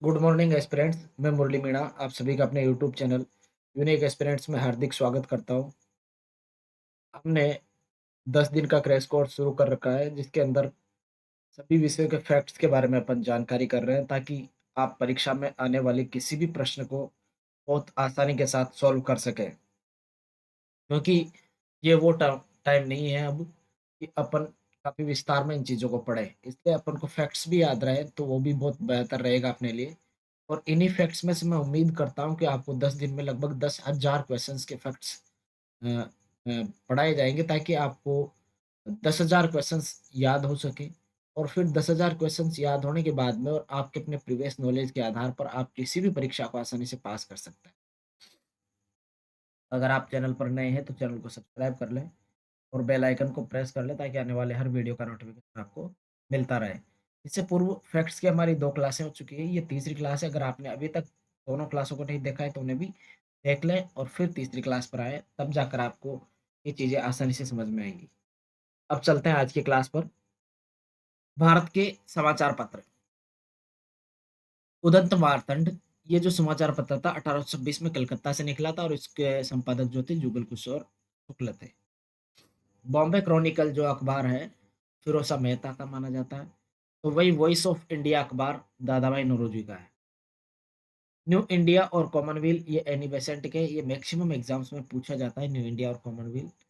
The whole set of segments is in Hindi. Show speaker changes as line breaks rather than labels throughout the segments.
Good morning aspirants. मैं मुरली मीणा आप सभी का अपने यूट्यूब चैनल यूनिक एस्पिरेंट्स में हार्दिक स्वागत करता हूं। हमने 10 दिन का क्रैश कोर्स शुरू कर रखा है जिसके अंदर सभी विषयों के फैक्ट्स के बारे में अपन जानकारी कर रहे हैं ताकि आप परीक्षा में आने वाले किसी भी प्रश्न को बहुत आसानी के साथ सॉल्व कर सकें। क्योंकि ये वो टाइम नहीं है अब कि अपन काफ़ी विस्तार में इन चीज़ों को पढ़ें। इसलिए अपन को फैक्ट्स भी याद रहे तो वो भी बहुत बेहतर रहेगा अपने लिए। और इन्हीं फैक्ट्स में से मैं उम्मीद करता हूँ कि आपको 10 दिन में लगभग 10,000 क्वेश्चंस के फैक्ट्स पढ़ाए जाएँगे ताकि आपको 10,000 क्वेश्चंस याद हो सके। और फिर 10,000 क्वेश्चंस याद होने के बाद में और आपके अपने प्रीवियस नॉलेज के आधार पर आप किसी भी परीक्षा को आसानी से पास कर सकते हैं। अगर आप चैनल पर नए हैं तो चैनल को सब्सक्राइब कर लें और बेल आइकन को प्रेस कर लें ताकि आने वाले हर वीडियो का नोटिफ़िकेशन आपको मिलता रहे। इससे पूर्व फैक्ट्स की हमारी 2 क्लासें हो चुकी हैं, ये तीसरी क्लास है। अगर आपने अभी तक दोनों क्लासों को नहीं देखा है तो उन्हें भी देख लें और फिर तीसरी क्लास पर आएँ, तब जाकर आपको ये चीज़ें आसानी से समझ में आएँगी। अब चलते हैं आज की क्लास पर। भारत के समाचार पत्र। उदंत मार्तंड, ये जो समाचार पत्र था 1826 में कलकत्ता से निकला था और इसके संपादक जो थे जुगल किशोर शुक्ल थे। बॉम्बे क्रॉनिकल जो अखबार है, फिरोज़शाह मेहता का माना जाता है। तो वही वॉइस ऑफ इंडिया अखबार दादा भाई नौरोजी का है। न्यू इंडिया और कॉमनवेल्थ ये एनी बेसेंट के, ये मैक्सिमम एग्ज़ाम्स में पूछा जाता है न्यू इंडिया और कॉमनवेल्थ।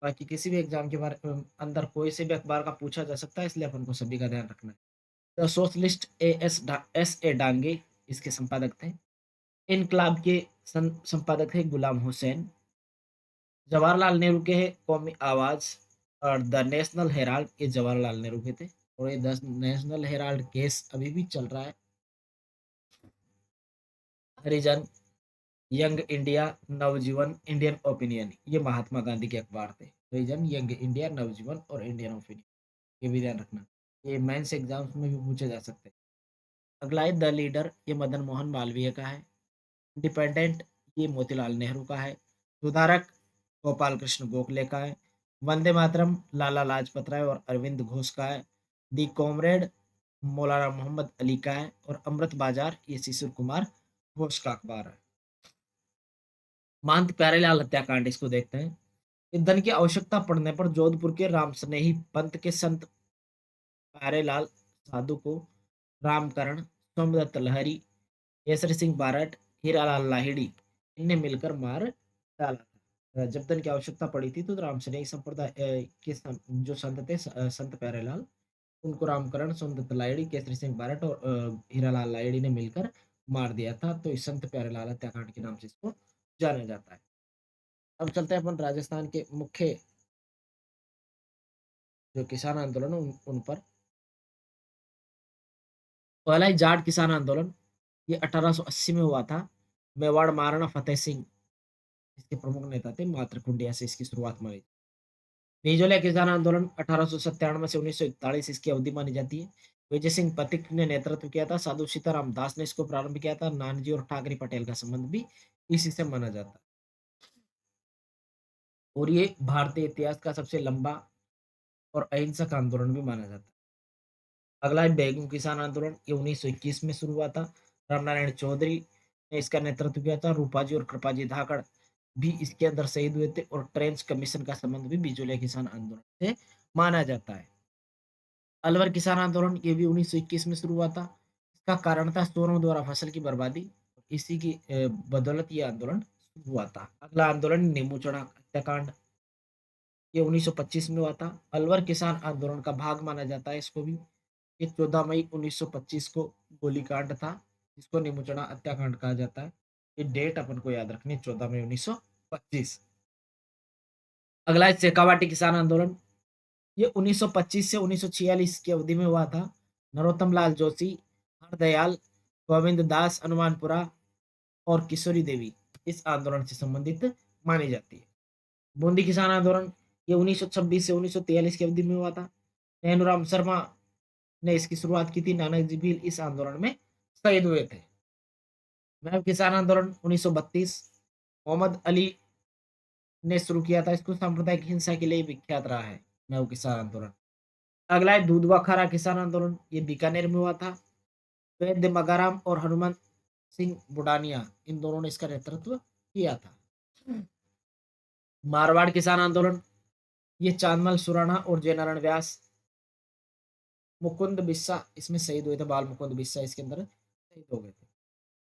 बाकी किसी भी एग्ज़ाम के अंदर कोई से भी अखबार का पूछा जा सकता है, इसलिए अपन को सभी का ध्यान रखना है। The socialist S A Dange इसके संपादक थे। इनकलाब के संपादक थे गुलाम हुसैन। जवाहरलाल नेहरू के कौमी आवाज़ और द नेशनल हेराल्ड, ये जवाहरलाल नेहरू के थे। और ये द नेशनल हेराल्ड केस अभी भी चल रहा है। हरिजन, यंग इंडिया, नवजीवन, इंडियन ओपिनियन, ये महात्मा गांधी के अखबार थे। हरिजन, यंग इंडिया, नवजीवन और इंडियन ओपिनियन, ये भी ध्यान रखना। ये मेंस एग्जाम्स में भी पूछे जा सकते हैं। अगला है द लीडर, ये मदन मोहन मालवीय का है। इंडिपेंडेंट, ये मोतीलाल नेहरू का है। सुधारक, गोपाल कृष्ण गोखले का है। वंदे मातरम, लाला लाजपत राय और अरविंद घोष का है। दी कॉमरेड, मौलाना मोहम्मद अली का है। और अमृत बाजार, ये शिशिर कुमार घोष का अखबार है। महंत प्यारेलाल हत्याकांड, इसको देखते हैं। ईंधन की आवश्यकता पड़ने पर जोधपुर के रामस्नेही पंथ के संत प्यारेलाल साधु को रामकरण, सोमदत्त लहरी, केसरी सिंह बारट, हीरालाल लाहिड़ी, इनने मिलकर मार डाला था। जब धन की आवश्यकता पड़ी थी तो रामसनेही संप्रदाय के जो संत थे, संत प्यारेलाल, उनको रामकरण, सोमदत्त लाहिड़ी, केसरी सिंह बारट और हीरालाल लाहिड़ी ने मिलकर मार दिया था। तो इस संत प्यारेलाल हत्याकांड के नाम से इसको जाना जाता है। अब चलते हैं अपन राजस्थान के मुख्य जो किसान आंदोलन है उन पर। पहला ही जाट किसान आंदोलन, ये 1880 में हुआ था। मेवाड़ महाराणा फतेह सिंह इसके प्रमुख नेता थे। मातरकुंडिया से इसकी शुरुआत मानी। निजोलिया किसान आंदोलन 1897 से 1941 इसकी अवधि मानी जाती है। विजय सिंह पथिक ने नेतृत्व किया था। साधु सीताराम दास ने इसको प्रारंभ किया था। नानजी और ठाकरे पटेल का संबंध भी इसी से माना जाता है। और ये भारतीय इतिहास का सबसे लंबा और अहिंसक आंदोलन भी माना जाता है। अगला है बेगू किसान आंदोलन, ये 1921 में शुरू हुआ था। रामनारायण चौधरी ने इसका नेतृत्व किया था। रूपाजी और कृपाजी धाकड़ भी इसके अंदर शहीद हुए थे। और ट्रेंच कमीशन का संबंध भी बिजोलिया किसान आंदोलन से माना जाता है। अलवर किसान आंदोलन, ये भी 1921 में शुरू हुआ था। इसका कारण था चोरों द्वारा फसल की बर्बादी। इसी की बदौलत ये आंदोलन शुरू हुआ था। अगला आंदोलन नीमू चौड़ा हत्याकांड, ये 1925 में हुआ था। अलवर किसान आंदोलन का भाग माना जाता है इसको भी। ये 14 मई 1925 को गोलीकांड था, जिसको निमुचड़ा हत्याकांड कहा जाता है। ये डेट अपन को याद रखनी, 14 मई 1925। अगला है शेखावाटी किसान आंदोलन, ये 1925 से 1946 की अवधि में हुआ था। नरोत्तम लाल जोशी, हरदयाल, गोविंद दास हनुमानपुरा और किशोरी देवी इस आंदोलन से संबंधित मानी जाती है। बूंदी किसान आंदोलन, ये 1926 से 1943 की अवधि में हुआ था। नैनूराम शर्मा ने इसकी शुरुआत की थी। नानक जी भी इस आंदोलन में शहीद हुए थे। मैं किसान आंदोलन 1932, मोहम्मद अली ने शुरू किया था। इसको सांप्रदायिक हिंसा के लिए विख्यात रहा है मैं किसान आंदोलन। अगला है दूधवा खारा किसान आंदोलन, ये बीकानेर में हुआ था। वैद्य मगाराम और हनुमान सिंह बुडानिया, इन दोनों ने इसका नेतृत्व किया था। मारवाड़ किसान आंदोलन, ये चांदमल सुराणा और जयनारायण व्यास, मुकुंद बिस्सा इसमें शहीद हुए थे। बाल मुकुंद बिस्सा इसके अंदर शहीद हो गए थे।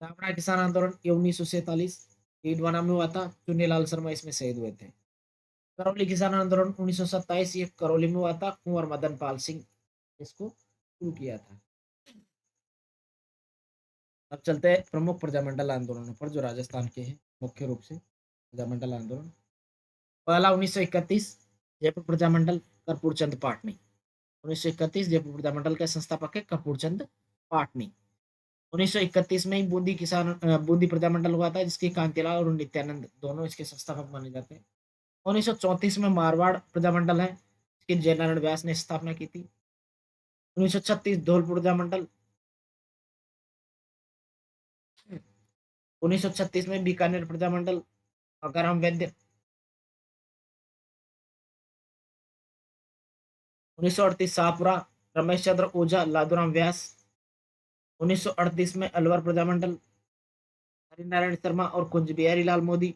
दापड़ा किसान आंदोलन ये 1947 डीडवाना में हुआ था। चुन्नीलाल शर्मा इसमें शहीद हुए थे। करौली किसान आंदोलन 1927, ये करौली में हुआ था। कुंवर मदन पाल सिंह इसको शुरू किया था। अब चलते हैं प्रमुख प्रजामंडल आंदोलनों पर जो राजस्थान के हैं मुख्य रूप से प्रजामंडल आंदोलन। पहला 1931 जयपुर प्रजामंडल, कर्पूर चंद पाटनी। 1931 जयपुर प्रजामंडल के संस्थापक है कर्पूर चंद पाटनी। 1931 में ही बूंदी प्रजामंडल हुआ था, जिसके कांतिलाल और नित्यानंद दोनों इसके संस्थापक माने जाते हैं। 1934 में मारवाड़ प्रजामंडल है, जिसकी जयनारायण व्यास ने स्थापना की थी। 1936 धौलपुर प्रजामंडल। 1936 में बीकानेर प्रजामंडल, मकाराम वैद्य। 1938 शाहपुरा, रमेश चंद्र ओझा, लादूराम व्यास। 1938 में अलवर प्रजामंडल, हरिनारायण शर्मा और कुंज बिहारी लाल मोदी।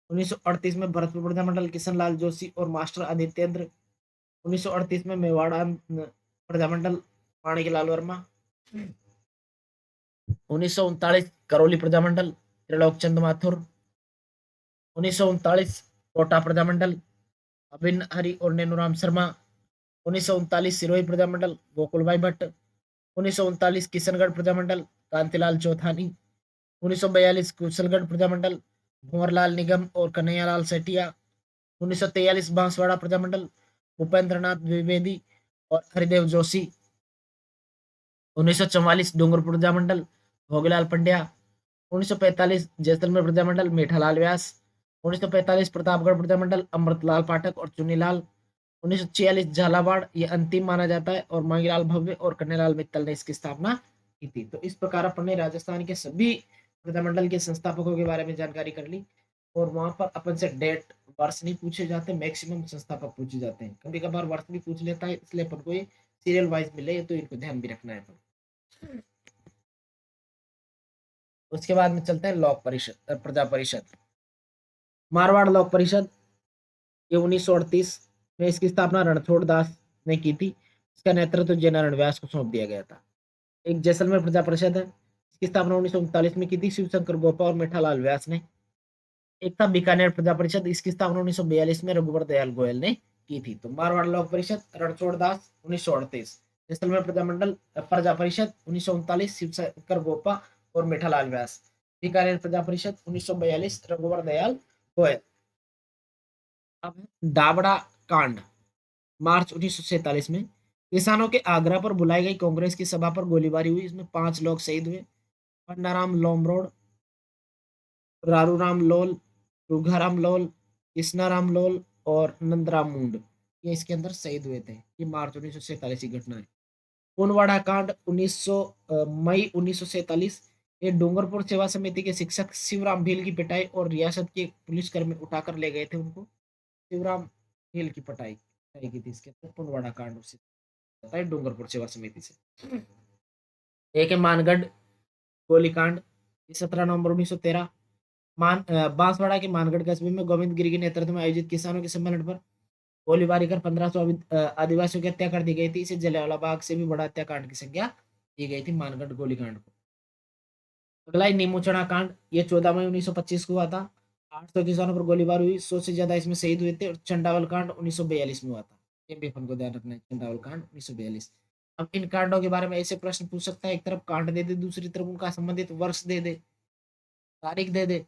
1938 में भरतपुर प्रजामंडल, किशन लाल जोशी और मास्टर आदित्येंद्र। 1938 में मेवाड़ प्रजामंडल, माणिकलाल वर्मा। 1939 करौली प्रजामंडल, त्रिलोक चंद माथुर। 1939 कोटा प्रजामंडल, अभिन्न हरि और नेनुराम शर्मा। 1939 सिरोही प्रजामंडल, गोकुल भाई भट्ट। 1939 किशनगढ़ प्रजामंडल, कांतिलाल चौथानी। 1942 कुशलगढ़ प्रजामंडल, भंवरलाल निगम और कन्हैयालाल सेठिया। 1943 बांसवाड़ा प्रजामंडल, भूपेंद्र नाथ द्विवेदी और हरिदेव जोशी। 1944 डूंगरपुर प्रजामंडल, भोगीलाल पंड्या। 1945 जैसलमेर प्रजामंडल, मेठालाल व्यास। 1945 प्रतापगढ़ प्रजामंडल, अमृतलाल पाठक और चुन्नीलाल। 1946 झालावाड़ ये अंतिम माना जाता है और मांगीलाल भव्य और कन्हैयालाल मित्तल ने इसकी स्थापना की थी। तो इस प्रकार अपन ने राजस्थान के सभी प्रजामंडल के संस्थापकों के बारे में जानकारी कर ली। और वहां पर अपन से डेट वर्ष नहीं पूछे जाते, मैक्सिमम संस्थापक पूछे जाते हैं। कभी कभार वर्ष भी पूछ लेता है, इसलिए अपन को ये सीरियल वाइज मिले, तो इनको ध्यान भी रखना है। उसके बाद में चलते हैं लोक परिषद, प्रजा परिषद। मारवाड़ लोक परिषद ये 1938 में इसकी स्थापना रणछोड़ दास ने की थी। इसका नेतृत्व जयनारायण व्यास को सौंप दिया गया था। एक जैसलमेर प्रजा परिषद है, इसकी स्थापना 1939 में की थी शिवशंकर गोपा और मेठालाल व्यास ने। एक था बीकानेर प्रजा परिषद, इसकी स्थापना 1942 में रघुवर दयाल गोयल ने की थी। तो मारवाड़ लोक परिषद रणछोड़ दास 1938, जैसलमेर प्रजा परिषद 1939 शिवशंकर गोपा और मेठालाल व्यास। बीकानेर प्रजा परिषद 1942 रघुवर दयाल गोयल। अब दाबड़ा कांड, मार्च 1947 में किसानों के आग्रह पर बुलाई गई कांग्रेस की सभा पर गोलीबारी हुई। इसमें 5 लोग शहीद हुए। पन्नाराम लोमरोड, रारूराम लोल, रुघाराम लोल, कृष्णाराम लोल और नंदराम मुंड, ये इसके अंदर शहीद हुए थे। ये मार्च 1947 की घटना है। पुनवाड़ा कांड 1900 मई 1947, ये डूंगरपुर सेवा समिति के शिक्षक शिवराम भील की पिटाई और रियासत के पुलिसकर्मी उठाकर ले गए थे उनको। शिवराम भील की पिटाई की थी इसके अंदर। पुनवाड़ा कांड से होता है डूंगरपुर सेवा समिति से। एक है मानगढ़ गोलीकांड, ये 17 नवंबर 1913, बांसवाड़ा के मानगढ़ कस्बे में गोविंद गिरी के नेतृत्व में आयोजित किसानों के सम्मेलन पर गोलीबारी कर 1500 आदिवासियों की हत्या कर दी गई थी। इसे जलियांवाला बाग से भी बड़ा हत्याकांड की संज्ञा दी गई थी, मानगढ़ गोलीकांड को। अगला है नीमूचना कांड, ये 14 मई 1925 को हुआ था। 800 किसानों पर गोलीबार हुई, 100 से ज्यादा इसमें शहीद हुए थे। और चंडावल कांड 1942 में हुआ था। ये भी अपन को ध्यान रखना है, चंडावल कांड 1942। अब इन कांडों के बारे में ऐसे प्रश्न पूछ सकता है, एक तरफ कांड दे दे, दूसरी तरफ उनका संबंधित वर्ष दे दे, तारीख दे दे।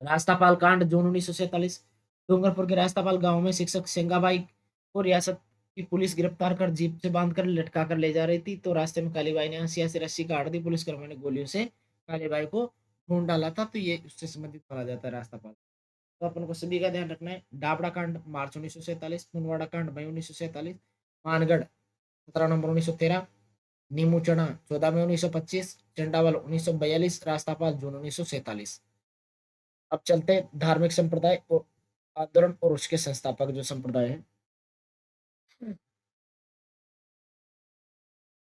रास्तापाल कांड जून 1947, डूंगरपुर के रास्तापाल गांव में शिक्षक सेंगाबाई को रियासत की पुलिस गिरफ्तार कर जीप से बांधकर लटका कर ले जा रही थी। तो रास्ते में कालीबाई ने हंसिया से रस्सी काट दी, पुलिसकर्मियों ने गोलियों से कालीबाई को ढूंढ डाला था। तो ये उससे संबंधित माना जाता है रास्तापाल। तो अपन को सभी का ध्यान रखना है। डाबड़ा कांड मार्च 1947, पुनवाड़ा कांड मई 1947, मानगढ़ 17 नवंबर 1913, नीमूचना 14 मई 1925, चंडावल 1942, रास्तापाल जून 1947। अब चलते हैं धार्मिक संप्रदाय और आंदोलन और उसके संस्थापक जो संप्रदाय है।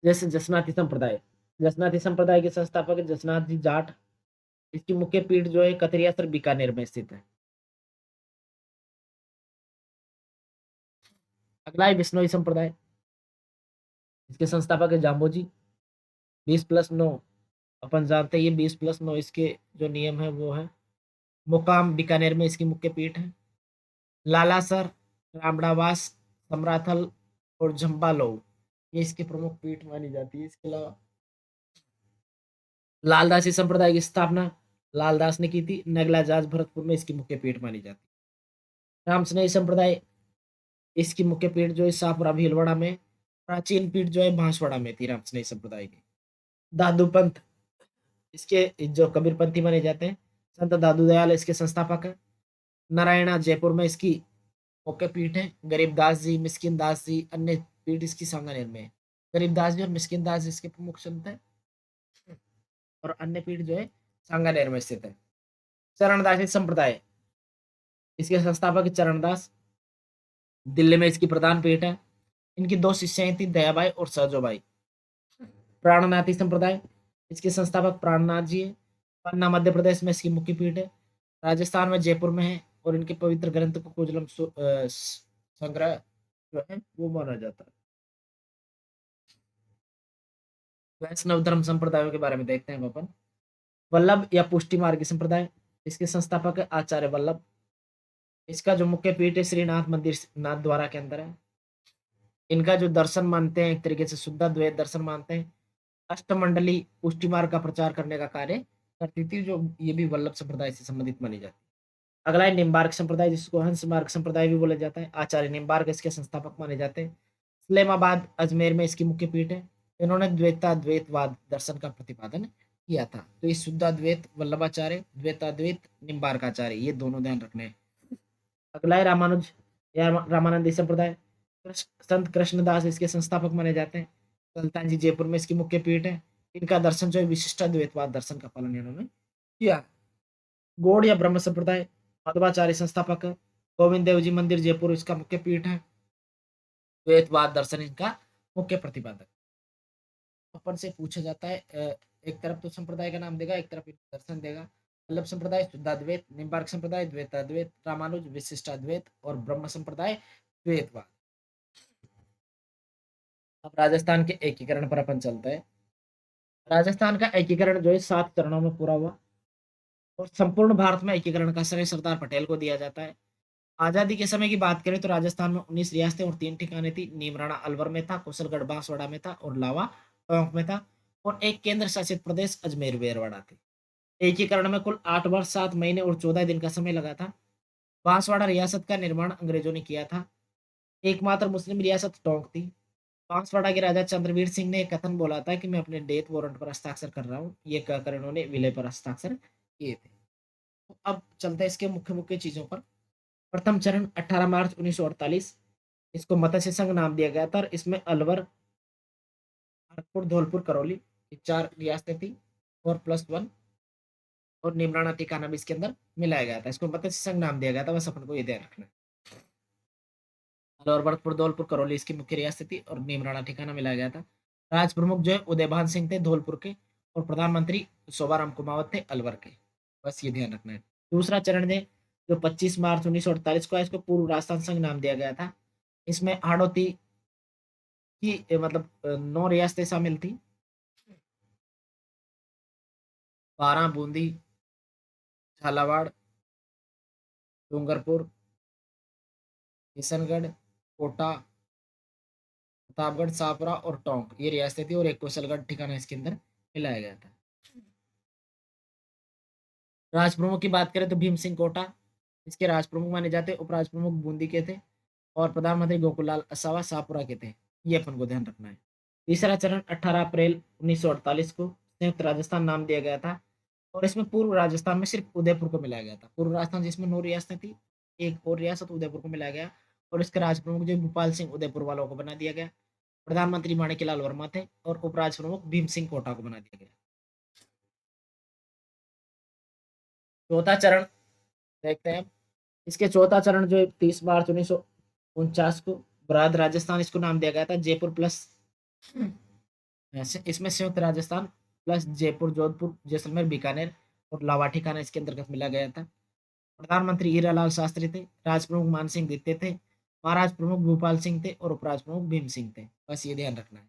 जैसे जसनाती संप्रदाय, जसनाती संप्रदाय के संस्थापक जसनाथ जी जाट। इसकी मुख्य पीठ जो है कतरियासर बीकानेर में स्थित है। अगला है बिश्नोई संप्रदाय। इसके संस्थापक है जाम्बोजी। 20+9, अपन जानते हैं ये 20+9 इसके जो नियम है वो है। मुकाम बीकानेर में इसकी मुख्य पीठ है। लालासर, रामड़ावास, समराथल और झम्बालो ये इसकी प्रमुख पीठ मानी जाती है। इसके अलावा लालदासी संप्रदाय की स्थापना लालदास ने की थी। नगला जाज भरतपुर में इसकी मुख्य पीठ मानी जाती है। रामस्नेही संप्रदाय, इसकी मुख्य पीठ जो है शाहपुरा भीलवाड़ा में। प्राचीन पीठ जो है बांसवाड़ा में थी रामस्नेही संप्रदाय की। दादू पंथ, इसके जो कबीरपंथी माने जाते हैं। संत दादू दयाल इसके संस्थापक है। नारायणा जयपुर में इसकी मुख्य पीठ है। गरीबदास जी, मिस्किन दास जी, अन्य पीठ इसकी सांगानेर में है। गरीबदास जी और मिस्किन दास जी इसके प्रमुख संत हैं और अन्य पीठ जो है सांगानेर में स्थित है। चरणदासी संप्रदाय, इसके संस्थापक चरणदास, दिल्ली में इसकी प्रधान पीठ है। इनकी दो शिष्याएं थी, दयाबाई और सहजोबाई। प्राणनाथी संप्रदाय, इसके संस्थापक प्राणनाथ जी है। पन्ना मध्य प्रदेश में इसकी मुख्य पीठ है। राजस्थान में जयपुर में है और इनके पवित्र ग्रंथ को कोजलम संग्रह जो है वो माना जाता है। वैष्णव धर्म संप्रदायों के बारे में देखते हैं अपन। वल्लभ या पुष्टि मार्गी संप्रदाय, इसके संस्थापक है आचार्य वल्लभ। इसका जो मुख्य पीठ है श्रीनाथ मंदिर नाथ द्वारा के अंदर है। इनका जो दर्शन मानते हैं एक तरीके से शुद्ध द्वैत दर्शन मानते हैं। अष्टमंडली पुष्टि मार्ग का प्रचार करने का कार्य करती थी, जो ये भी वल्लभ संप्रदाय से संबंधित मानी जाती है। अगला है निम्बार्क संप्रदाय, जिसको हंस मार्ग संप्रदाय भी बोला जाता है। आचार्य निम्बार्क इसके संस्थापक माने जाते हैं। इस्लामाबाद अजमेर में इसकी मुख्य पीठ है। इन्होंने द्वैताद्वैतवाद दर्शन का प्रतिपादन किया था। तो ये शुद्धाद्वैत वल्लभाचार्य, द्वैताद्वैत निम्बार्काचार्य, ये दोनों ध्यान रखने हैं। अगला है रामानुज या रामानंदी संप्रदाय। संत कृष्णदास इसके संस्थापक माने जाते हैं। सुल्तान जी जयपुर में इसकी मुख्य पीठ है। इनका दर्शन जो है विशिष्टाद्वैतवाद दर्शन का पालन इन्होंने किया। गौड़ या ब्रह्म संप्रदाय, मध्वाचार्य संस्थापक है। गोविंद देव जी मंदिर जयपुर इसका मुख्य पीठ है। द्वैतवाद दर्शन इनका मुख्य प्रतिपादक। अपन से पूछा जाता है एक तरफ तो संप्रदाय का नाम देगा, एक तरफ दर्शन देगा। वल्लभ संप्रदाय शुद्धाद्वैत, निम्बार्क संप्रदाय द्वैताद्वैत, रामानुज विशिष्टाद्वैत और ब्रह्म संप्रदाय द्वैतवाद। अब राजस्थान के एकीकरण पर अपन चलते हैं। राजस्थान का एकीकरण जो है 7 चरणों में पूरा हुआ और संपूर्ण भारत में एकीकरण का श्रेय सरदार पटेल को दिया जाता है। आजादी के समय की बात करें तो राजस्थान में 19 रियासतें और 3 ठिकाने थी। नीमराणा अलवर में था, कुशलगढ़ बांसवाड़ा में था और लावा टोंक में था और एक केंद्र शासित प्रदेश अजमेर वेरवाड़ा थे। एकीकरण में कुल 8 वर्ष 7 महीने और 14 दिन का समय लगा था। बांसवाड़ा रियासत का निर्माण अंग्रेजों ने किया था। एकमात्र मुस्लिम रियासत टोंक थी। बांसवाड़ा के राजा चंद्रवीर सिंह ने एक कथन बोला था कि मैं अपने डेथ वारंट पर हस्ताक्षर कर रहा हूँ। ये कहकर इन्होंने विलय पर हस्ताक्षर किए थे। तो अब चलते हैं इसके मुख्य मुख्य चीजों पर। प्रथम चरण 18 मार्च 1948, इसको मत्स्य संघ नाम दिया गया था और इसमें अलवर, भरतपुर, धौलपुर, करौली ये 4 रियासतें थी। 4+1 और निमराना टिकाना भी इसके अंदर मिलाया गया था। इसको मत्स्य संघ नाम दिया गया था, बस अपन को ये ध्यान रखना है। अलवर, भरतपुर, धौलपुर, करौली इसकी मुख्य रियासत थी और निमराना ठिकाना मिलाया गया था। राज प्रमुख जो है उदयभान सिंह थे धौलपुर के और प्रधानमंत्री शोभाराम कुमावत थे अलवर के। बस ये ध्यान रखना है। दूसरा चरण है जो 25 मार्च 1948 को है, इसको पूर्व राजस्थान संघ नाम दिया गया था। इसमें हाड़ौती की मतलब 9 रियासतें शामिल थी। 12 बूंदी, झालावाड़, डूंगरपुर, किशनगढ़, कोटा, प्रतापगढ़, शाहपुरा और टोंक ये रियासतें थी और एक कुशलगढ़ ठिकाना इसके अंदर मिलाया गया था। राज प्रमुख की बात करें तो भीम सिंह कोटा इसके राज प्रमुख माने जाते, उपराज प्रमुख बूंदी के थे और प्रधानमंत्री गोकुललाल असावा शाहपुरा के थे। ये अपन को ध्यान रखना है। तीसरा चरण 18 अप्रैल 1948 को संयुक्त राजस्थान नाम दिया गया था और इसमें पूर्व राजस्थान में सिर्फ उदयपुर को मिलाया गया था। पूर्व राजस्थान जिसमें 9 रियासतें थी, एक और रियासत उदयपुर को मिलाया गया और इसके राज प्रमुख जो भूपाल सिंह उदयपुर वालों को बना दिया गया। प्रधानमंत्री माणिक्यलाल वर्मा थे और उपराज प्रमुख भीम सिंह कोटा को बना दिया गया। चौथा चरण देखते हैं। इसके चौथा चरण जो 30 मार्च 1949 को बृहद राजस्थान इसको नाम दिया गया था। जयपुर प्लस इसमें संयुक्त राजस्थान प्लस जयपुर, जोधपुर, जैसलमेर, बीकानेर और लावाठी खाना इसके अंतर्गत मिला गया था। प्रधानमंत्री हीरालाल शास्त्री थे, राज प्रमुख मान सिंह दित्य थे, महाराज प्रमुख भूपाल सिंह थे और उपराज प्रमुख भीम सिंह थे। बस ये ध्यान रखना है।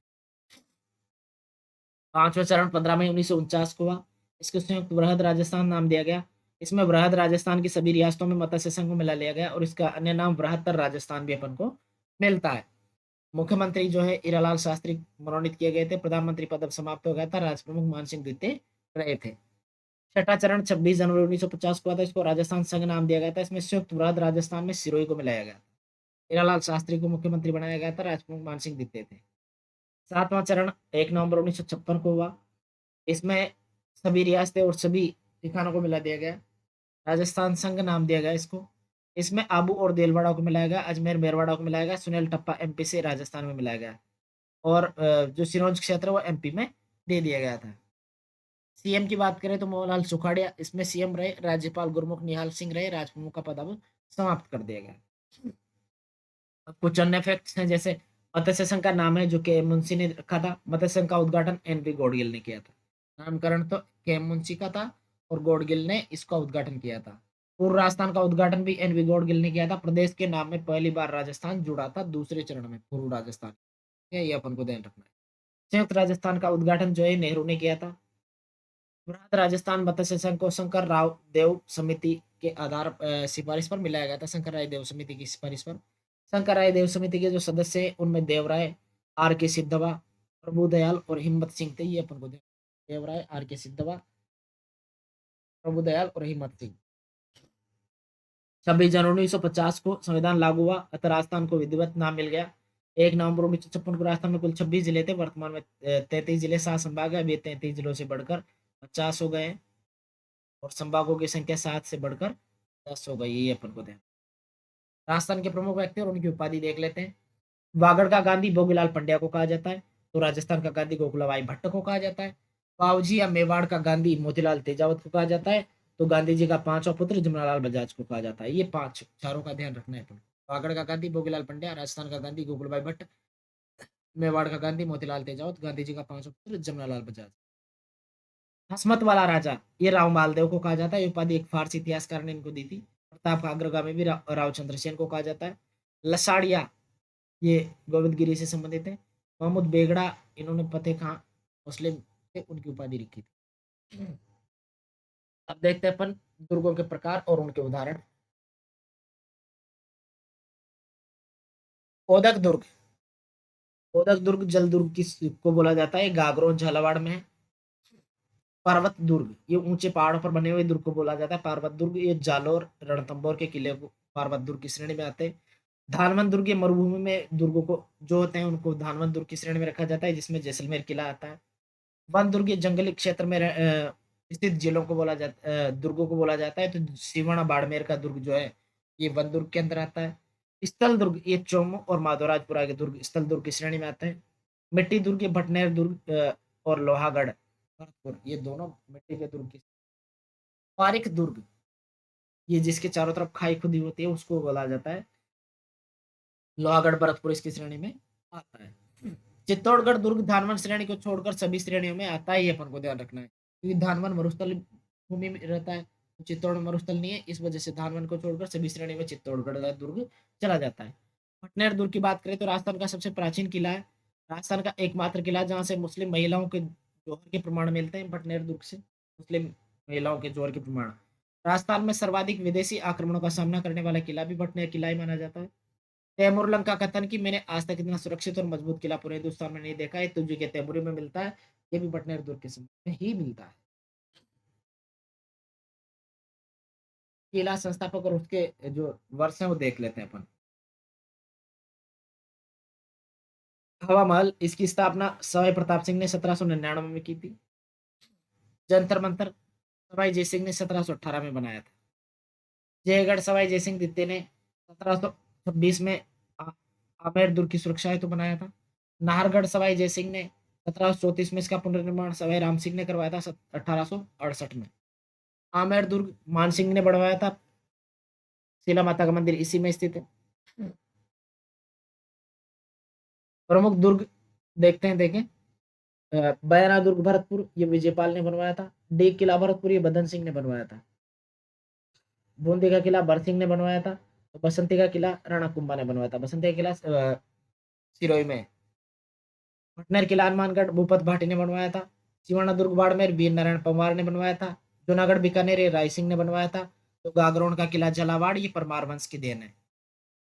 पांचवा चरण 15 मई 1949 को हुआ। इसको संयुक्त वृहद राजस्थान नाम दिया गया। इसमें वृहद राजस्थान की सभी रियासतों में मत्स्य संघ को मिला लिया गया और इसका अन्य नाम बृहत्तर राजस्थान भी अपन को मिलता है। मुख्यमंत्री जो है हीरालाल शास्त्री मनोनीत किए गए थे। प्रधानमंत्री पद अब समाप्त हो गया था। राज प्रमुख मान सिंह द्वितीय रहे थे। छठा चरण 26 जनवरी 1950 को हुआ था। इसको राजस्थान संघ नाम दिया गया था। इसमें संयुक्त वृहद राजस्थान में सिरोही को मिलाया गया। हीरालाल शास्त्री को मुख्यमंत्री बनाया गया था। राज प्रमुख मान सिंह द्वितीय थे। सातवां चरण 1 नवंबर 1956 को हुआ। इसमें सभी रियासतें और सभी ठिकानों को मिला दिया गया। राजस्थान संघ नाम दिया गया इसको। इसमें आबू और देलवाड़ा को मिलाया गया, अजमेर मेरवाड़ा को मिलाया गया, सुनील टप्पा एमपी से राजस्थान में मिलाया गया और जो सिरोंज क्षेत्र है वो एमपी में दे दिया गया था। सीएम की बात करें तो मोहनलाल सुखाड़िया इसमें सीएम रहे। राज्यपाल गुरमुख निहाल सिंह रहे। राजप्रमुख का पद अब समाप्त कर दिया गया। अब कुछ अन्य फैक्ट्स हैं, जैसे मत्स्य संघ का नाम है जो के मुंशी ने रखा था। मत्स्य संघ का उद्घाटन एनपी गौडगिल ने किया था। नामकरण तो के मुंशी का था और गौडगिल ने इसका उद्घाटन किया था। पूर्व राजस्थान का उद्घाटन भी एनपी गौडगिल ने किया था। प्रदेश के नाम में पहली बार राजस्थान जुड़ा था दूसरे चरण में पूर्व राजस्थान। ये अपन को ध्यान रखना है। संयुक्त राजस्थान का उद्घाटन जो है नेहरू ने किया था। बृहद राजस्थान मत्स्य संघ को शंकर राव देव समिति के आधार सिफारिश पर मिलाया गया था। शंकर राय देव समिति की सिफारिश पर। शंकर राय देव समिति के जो सदस्य हैं उनमें देवराय, आर के सिद्धवा, प्रभुदयाल और हिम्मत सिंह थे। ये अपन को देवराय, आर के सिद्धवा, प्रभुदयाल और हिम्मत सिंह। 26 जनवरी 1950 को संविधान लागू हुआ अतः राजस्थान को विधिवत नाम मिल गया। 1 नवंबर 1956 को राजस्थान में कुल 26 जिले थे। वर्तमान में 33 जिले 7 संभाग है। अभी 33 जिलों से बढ़कर 50 हो गए हैं और संभागों की संख्या 7 से बढ़कर 10 हो गई। ये अपन को ध्यान। राजस्थान के प्रमुख व्यक्ति और उनकी उपाधि देख लेते हैं। वागड़ का गांधी भोगीलाल पंड्या को कहा जाता है। तो राजस्थान का गांधी गोकुलाबाई भट्ट को कहा जाता है। पावजी या मेवाड़ का गांधी मोतीलाल तेजावत को कहा जाता है। तो गांधी जी का पांचवा पुत्र जमनालाल बजाज को कहा जाता है। ये पांच चारों का ध्यान रखना है अपन। वागड़ का गांधी भोगीलाल पंड्या, राजस्थान का गांधी गोकुलबाई भट्ट, मेवाड़ का गांधी मोतीलाल तेजावत, गांधी जी का पांचवा पुत्र जमनालाल बजाज। हसमत वाला राजा ये राव मालदेव को कहा जाता है। ये उपाधि एक फारसी इतिहासकार ने इनको दी थी। प्रताप का अग्रगामी भी राव चंद्रसेन को कहा जाता है। लसाड़िया ये गोविंद गिरी से संबंधित है। महमूद बेगड़ा इन्होंने फतेह खां मुस्लिम थे, उनकी उपाधि रखी थी। अब देखते हैं अपन दुर्गों के प्रकार और उनके उदाहरण। ओदक दुर्ग। ओदक दुर्ग जल दुर्ग को बोला जाता है। गागरों झालावाड़ में है। पर्वत दुर्ग ये ऊंचे पहाड़ों पर बने हुए दुर्ग को बोला जाता है पर्वत दुर्ग। ये जालोर रणथंभौर के किले को पर्वत दुर्ग की श्रेणी में आते हैं। धानवंत दुर्ग ये मरुभूमि में दुर्गों को जो होते हैं उनको धानवंत दुर्ग की श्रेणी में रखा जाता है, जिसमें जैसलमेर किला आता है। वन दुर्ग ये जंगली क्षेत्र में स्थित जिलों को बोला जाता दुर्गों को बोला जाता है। तो सिवाना बाड़मेर का दुर्ग जो है ये वन दुर्ग के अंदर आता है। स्थल दुर्ग ये चोमू और माधवराजपुरा के दुर्ग स्थल दुर्ग की श्रेणी में आते हैं। मिट्टी दुर्ग ये भटनेर दुर्ग और लोहागढ़ भरतपुर ये दोनों मिट्टी के दुर्ग की। पारिक दुर्ग ये जिसके चारों तरफ खाई खुदी होती है उसको बोला जाता है। लोहागढ़ भरतपुर इसकी श्रेणी में आता है। चित्तौड़गढ़ दुर्ग धानवन श्रेणी को छोड़कर सभी श्रेणियों में आता है। ये अपन को ध्यान रखना है क्योंकि धानवन मरुस्थल भूमि में रहता है। चित्तौड़ मरुस्थल नहीं है, इस वजह से धानवन को छोड़कर सभी श्रेणी में चित्तौड़गढ़ का दुर्ग चला जाता है। भटनेर दुर्ग की बात करें तो राजस्थान का सबसे प्राचीन किला है। राजस्थान का एकमात्र किला जहाँ से मुस्लिम महिलाओं के जोहर के प्रमाण मिलते हैं भटनेर दुर्ग से। मुस्लिम महिलाओं के जोहर के प्रमाण। राजस्थान में सर्वाधिक विदेशी आक्रमणों का सामना करने वाला किला भी भटनेर किला ही माना जाता है। तैमूरलंग का कथन कि मैंने आज तक इतना सुरक्षित और मजबूत किला पूरे हिंदुस्तान में नहीं देखा है, तुझे के तैमूरी में मिलता है। ये भी भटनेर दुर्ग के समय में ही मिलता है। किला संस्थापक और उसके जो वर्ष हैं वो देख लेते हैं अपन। हवा महल इसकी स्थापना सवाई प्रताप सिंह ने 1799 में की थी। जंतर मंतर सवाई जयसिंह ने 1718 में बनाया था। जयगढ़ सवाई जयसिंह द्वितीय ने 1726 में आमेर दुर्ग की सुरक्षा हेतु बनाया था। नाहरगढ़ सवाई जयसिंह ने 1734 में इसका पुनर्निर्माण सवाई राम सिंह ने करवाया था 1868 में। आमेर दुर्ग मान सिंह ने बनवाया था। शिला माता का मंदिर इसी में स्थित है। प्रमुख दुर्ग देखते हैं, देखें। बयाना दुर्ग भरतपुर ये विजयपाल ने बनवाया था। डी किला भरतपुर ये बदन सिंह ने बनवाया था। बूंदी का किला भरत सिंह ने बनवाया था। तो बसंती का किला राणा कुंभा ने बनवाया था। बसंती का किला सिरोही में है। भटनेर किला हनुमानगढ़ भूपत भाटी ने बनवाया था। सिवाना दुर्ग बाड़मेर वीर नारायण पंवार ने बनवाया था। जूनागढ़ बीकानेर ये राय सिंह ने बनवाया था। तो गागरोन का किला झालावाड़ ये परमार वंश की देन है।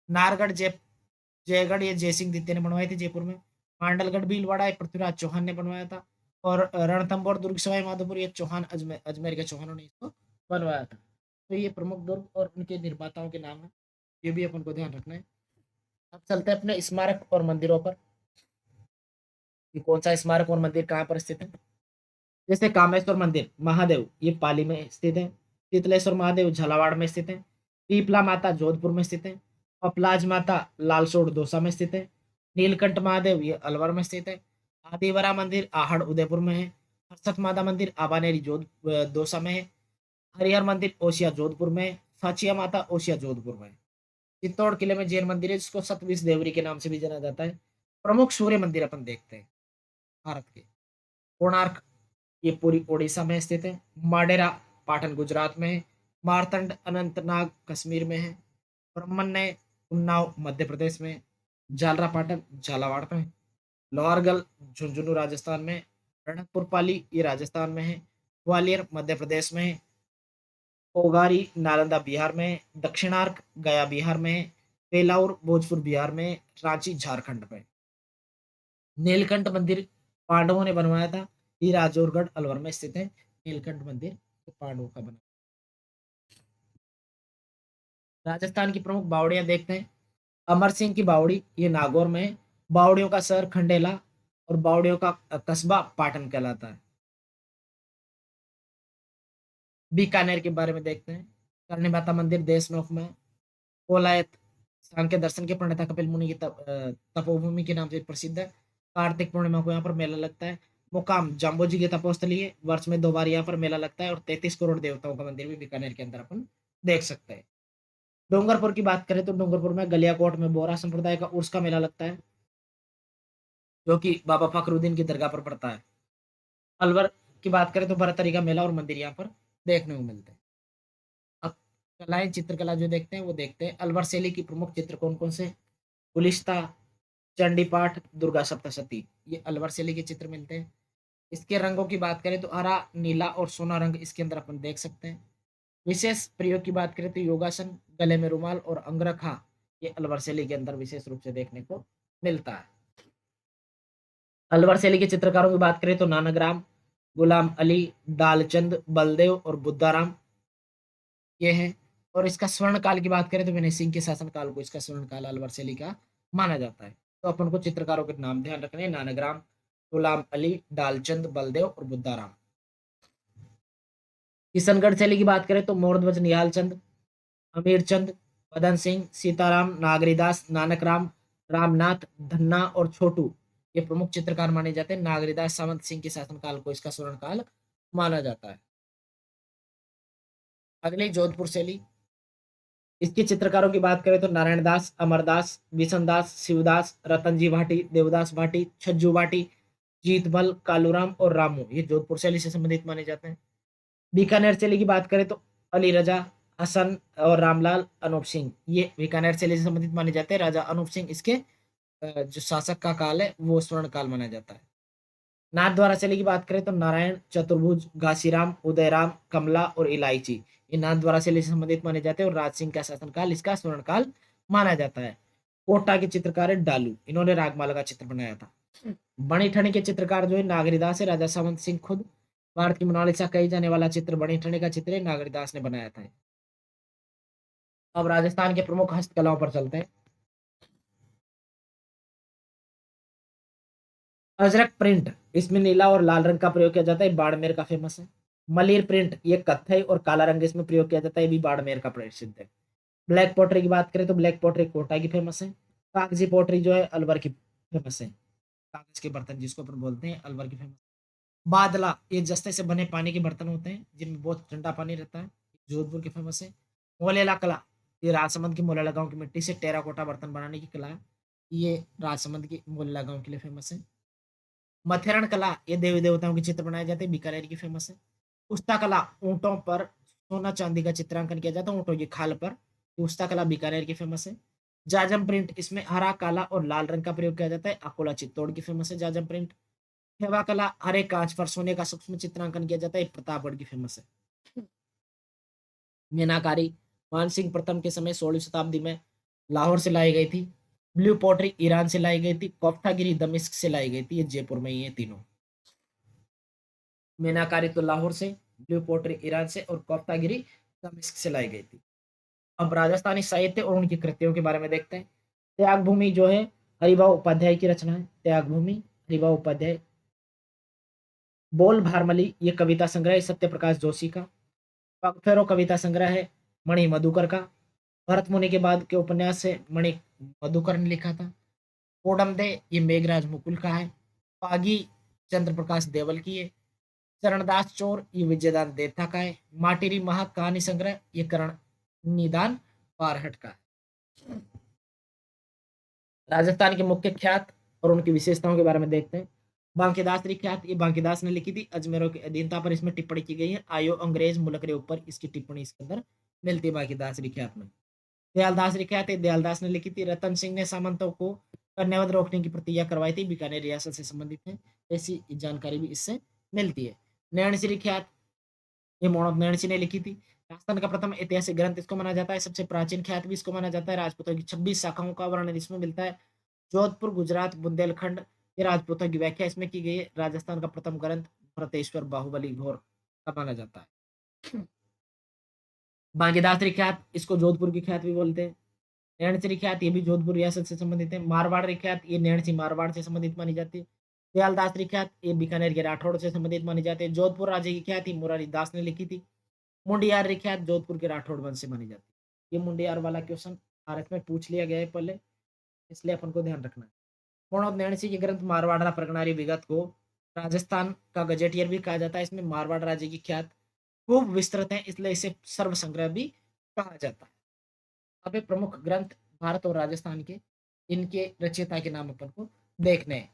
नाहरगढ़ जयगढ़ ये जयसिंह द्वितीय ने बनवाई थी जयपुर में। मांडलगढ़ भीलवाड़ा ये पृथ्वीराज चौहान ने बनवाया था। और रणथंभौर दुर्ग सवाई माधोपुर ये चौहान अजमेर के चौहानों ने इसको बनवाया था। तो ये प्रमुख दुर्ग और उनके निर्माताओं के नाम है, ये भी अपन को ध्यान रखना है। अब चलते हैं अपने स्मारक और मंदिरों पर कि कौन सा स्मारक और मंदिर कहाँ पर स्थित है। जैसे कामेश्वर मंदिर महादेव ये पाली में स्थित है। शीतलेश्वर महादेव झालावाड़ में स्थित है। पीपला माता जोधपुर में स्थित है। पपलाज माता लालसोट दौसा में स्थित है। नीलकंठ महादेव ये अलवर में स्थित है। आदिवरा मंदिर आहड़ उदयपुर में है। हर्षद माता मंदिर आबानेरी दौसा में है। हरिहर मंदिर ओसिया जोधपुर में है। साचिया माता ओसिया जोधपुर में है। चित्तौड़ किले में जैन मंदिर है जिसको सतविश देवरी के नाम से भी जाना जाता है। प्रमुख सूर्य मंदिर अपन देखते हैं भारत के। कोणार्क ये पूरी उड़ीसा में स्थित है। माडेरा पाटन गुजरात में है। मारतंड अनंतनाग कश्मीर में है। ब्रह्मण्य उन्नाव मध्य प्रदेश में है। जालरा पाटन झालावाड़ में है। लोहारगल झुंझुनू राजस्थान में है। रणकपुर पाली ये राजस्थान में है। ग्वालियर मध्य प्रदेश में है। ओगारी नालंदा बिहार में है। दक्षिणार्क गया बिहार में है। बेलाउर भोजपुर बिहार में है। रांची झारखंड में। नीलकंठ मंदिर पांडवों ने बनवाया था। ये राजौरगढ़ अलवर में स्थित है। नीलकंठ मंदिर ये पांडवों का बना। राजस्थान की प्रमुख बावड़ियां देखते हैं। अमर सिंह की बावड़ी ये नागौर में है। बावड़ियों का शहर खंडेला और बावड़ियों का कस्बा पाटन कहलाता है। बीकानेर के बारे में देखते हैं। करणी माता मंदिर देशनोक में है। कोलायत सांख्य दर्शन के प्रणेता कपिल मुनि की तपोभूमि के नाम से प्रसिद्ध है। कार्तिक पूर्णिमा को यहाँ पर मेला लगता है। मुकाम जाम्बो जी की तपोस्थली है। वर्ष में 2 बार यहाँ पर मेला लगता है और 33 करोड़ देवताओं का मंदिर भी बीकानेर के अंदर अपन देख सकते हैं। डूंगरपुर की बात करें तो डूंगरपुर में गलियाकोट में बोहरा संप्रदाय का उर्स का मेला लगता है जो कि बाबा फखरुद्दीन की दरगाह पर पड़ता है। अलवर की बात करें तो भरतरी का मेला और मंदिर यहाँ पर देखने को मिलते हैं। अब कलाएं चित्रकला जो देखते हैं वो देखते हैं। अलवर शैली की प्रमुख चित्र कौन कौन से। गुलिस्ता चंडी पाठ दुर्गा सप्तशती ये अलवर शैली के चित्र मिलते हैं। इसके रंगों की बात करें तो हरा नीला और सोना रंग इसके अंदर अपन देख सकते हैं। विशेष प्रयोग की बात करें तो योगासन गले में रुमाल और अंगरखा ये अलवर शैली के अंदर विशेष रूप से देखने को मिलता है। अलवर शैली के चित्रकारों की बात करें तो नानकराम गुलाम अली दालचंद बलदेव और बुद्धाराम ये हैं। और इसका स्वर्ण काल की बात करें तो विनय सिंह के शासन काल को इसका स्वर्ण काल अलवर शैली का माना जाता है। तो अपन को चित्रकारों के नाम ध्यान रखने हैं। नानकराम गुलाम अली डालचंद बलदेव और बुद्धाराम। किशनगढ़ शैली की बात करें तो मोरध्वज निहाल चंद अमीर चंद मदन सिंह सीताराम नागरीदास नानकराम रामनाथ धन्ना और छोटू ये प्रमुख चित्रकार माने जाते हैं। नागरीदास सावंत सिंह के शासनकाल को इसका स्वर्ण काल माना जाता है। अगली जोधपुर शैली इसके चित्रकारों की बात करें तो नारायण दास अमरदास बिशन दास शिवदास रतनजी भाटी देवदास भाटी छज्जू भाटी जीतमल कालूराम और रामू ये जोधपुर शैली से संबंधित माने जाते हैं। बीकानेर शैली की बात करें तो अली रजा हसन और रामलाल अनूप सिंह ये बीकानेर शैली से संबंधित माने जाते हैं। राजा अनूप सिंह इसके जो शासक का काल है वो स्वर्ण काल माना जाता है। नाथ द्वारा शैली की बात करें तो नारायण चतुर्भुज घासीराम उदयराम कमला और इलायची ये नाथ द्वारा शैली से संबंधित माने जाते हैं और राज सिंह का शासनकाल इसका स्वर्ण काल माना जाता है। कोटा के चित्रकार है डालू इन्होंने रागमाला का चित्र बनाया था। बणी ठनी के चित्रकार जो है नागरीदास है। राजा सावंत सिंह खुद भारत की मोनालिसा कही जाने वाला चित्र बणी ठनी का चित्र है नागरीदास ने बनाया था। अब राजस्थान के प्रमुख हस्तकलाओं पर चलते हैं। अजरक प्रिंट इसमें नीला और लाल रंग का प्रयोग किया जाता है बाड़मेर का फेमस है। मलिर प्रिंट ये कत्थई और काला रंग इसमें प्रयोग किया जाता है ये भी बाड़मेर का प्रसिद्ध है। ब्लैक पॉटरी की बात करें तो ब्लैक पॉटरी कोटा की फेमस है। कागजी पॉटरी जो है अलवर की फेमस है। कागज के बर्तन जिसको अपन बोलते हैं अलवर की फेमस। बादला ये जस्ते से बने पानी के बर्तन होते हैं जिनमें बहुत ठंडा पानी रहता है जोधपुर की फेमस है। मोलेला कला ये राजसमंद की मोलेला गांव की मिट्टी से टेराकोटा बर्तन बनाने की कला है। ये राजसमंद की मोलेला गांव के लिए फेमस है। मथेरण कला, ये देवी देवताओं के चित्र बनाए जाते हैं, बीकानेर की फेमस है। उस्ता कला, ऊंटों पर सोना चांदी का चित्रांकन किया जाता है, ऊंटों की खाल पर। ये उस्ता कला बीकानेर की फेमस है। जाजम प्रिंट, इसमें हरा, काला और लाल रंग का प्रयोग किया जाता है, अकोला चित्तौड़ की फेमस है जाजम प्रिंट। थेवा कला, हरे कांच पर सोने का सूक्ष्म चित्रांकन किया जाता है, प्रतापगढ़ की फेमस है। मीनाकारी, मानसिंह प्रथम के समय 16वीं शताब्दी में लाहौर से लाई गई थी। ब्लू पॉटरी ईरान से लाई गई थी। कोफ्तागिरी दमिश्क से लाई गई थी। ये जयपुर में ही है तीनों। मीनाकारी तो लाहौर से, ब्लू पॉटरी ईरान से और कोफ्तागिरी दमिश्क से लाई गई थी। अब राजस्थानी साहित्य और उनकी कृतियों के बारे में देखते हैं। त्याग भूमि जो है हरिभाव उपाध्याय की रचना है। त्याग भूमि, हरिभाव उपाध्याय। बोल भारमली, ये कविता संग्रह है सत्य प्रकाश जोशी का। पगफेरो कविता संग्रह है मणि मधुकर का। भरत मुनि के बाद के उपन्यास से मणि मधुकर ने लिखा था। कोडम दे, ये मेघराज मुकुल का है। पागी, चंद्र प्रकाश देवल की है। चरणदास चोर, ये विजयदान देवता का है। माटिरी महा कहानी संग्रह, ये करण निदान बारहट का है। राजस्थान के मुख्य ख्यात और उनकी विशेषताओं के बारे में देखते हैं। बांकीदास री ख्यात, ये बांकीदास ने लिखी थी। अजमेरों की अधीनता पर इसमें टिप्पणी की गई है। आयो अंग्रेज मुल्क रे ऊपर, इसकी टिप्पणी इसके अंदर मिलती है बांकीदास री ख्यात में। दयालदास री ख्यात है, दयालदास ने लिखी थी। रतन सिंह ने सामंतों को कन्यावध रोकने की प्रतिज्ञा करवाई थी, बीकानेर रियासत से संबंधित है। ऐसी जानकारी भी इससे मिलती है। नैण श्री ख्यात, ये मोहम्मद नैण सिंह ने लिखी थी। राजस्थान का प्रथम ऐतिहासिक ग्रंथ इसको माना जाता है। सबसे प्राचीन ख्यात भी इसको माना जाता है। राजपूतों की 26 शाखाओं का वर्णन इसमें मिलता है। जोधपुर, गुजरात, बुंदेलखंड, ये राजपूतों की व्याख्या इसमें की गई है। राजस्थान का प्रथम ग्रंथ भरतेश्वर बाहुबली घोर का माना जाता है। बांकीदास ख्यात, इसको जोधपुर की ख्यात भी बोलते हैं। नैणसी ख्यात, ये भी जोधपुर रियासत से संबंधित है। मारवाड़ ख्यात, ये नैणसी मारवाड़ से संबंधित मानी जाती है। दयालदास ख्यात, ये बीकानेर के राठौड़ से संबंधित मानी जाती है। जोधपुर राज्य की ख्यात ही मुरारी दास ने लिखी थी। मुंडियार ख्यात जोधपुर के राठौड़ वंश से मानी जाती है। ये मुंडियार वाला क्वेश्चन भारत में पूछ लिया गया है पहले, इसलिए अपन को ध्यान रखना है। प्रणव नैणसी के ग्रंथ मारवाड़ा प्रगणारी विगत को राजस्थान का गजेटियर भी कहा जाता है। इसमें मारवाड़ राज्य की ख्यात खूब विस्तृत है, इसलिए इसे सर्व संग्रह भी कहा जाता है। अब ये प्रमुख ग्रंथ भारत और राजस्थान के, इनके रचयिता के नाम अपन को देखने हैं।